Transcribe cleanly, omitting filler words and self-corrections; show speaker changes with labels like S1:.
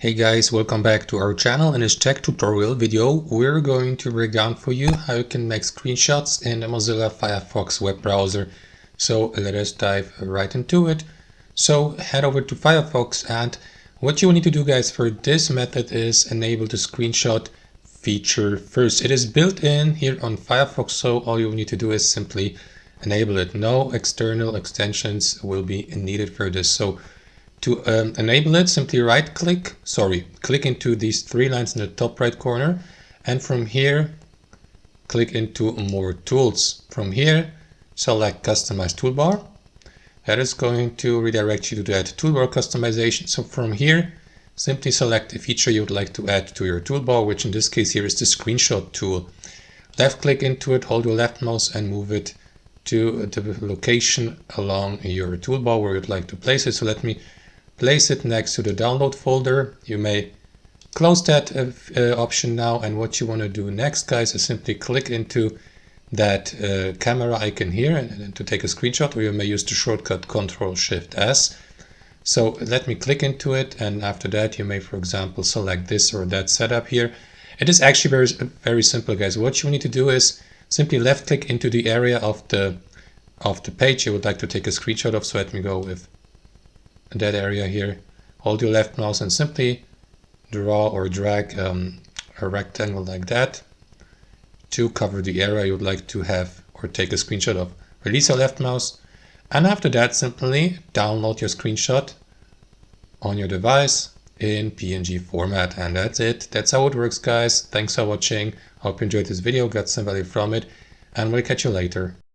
S1: Hey guys, welcome back to our channel. In this tech tutorial video, we're going to break down for you how you can make screenshots in the Mozilla Firefox web browser. So let us dive right into it. So head over to Firefox, and what you will need to do, guys, for this method is enable the screenshot feature first. It is built in here on Firefox, so all you need to do is simply enable it. No external extensions will be needed for this. So to enable it, simply click into these three lines in the top right corner, and from here click into more tools. From here select customize toolbar. That is going to redirect you to that toolbar customization. So from here simply select the feature you would like to add to your toolbar, which in this case here is the screenshot tool. Left click into it, hold your left mouse and move it to the location along your toolbar where you'd like to place it. So let me place it next to the download folder. You may close that option now, and what you want to do next, guys, is simply click into that camera icon here and to take a screenshot, or you may use the shortcut Ctrl+Shift+S. So let me click into it, and after that you may, for example, select this or that setup here. It is actually very simple, guys. What you need to do is simply left click into the area of the page you would like to take a screenshot of. So let me go with that area here. Hold your left mouse and simply draw or drag a rectangle like that to cover the area you would like to have or take a screenshot of. Release your left mouse, and after that simply download your screenshot on your device in PNG format, and that's it. That's how it works, guys. Thanks for watching. Hope you enjoyed this video, got some value from it, and we'll catch you later.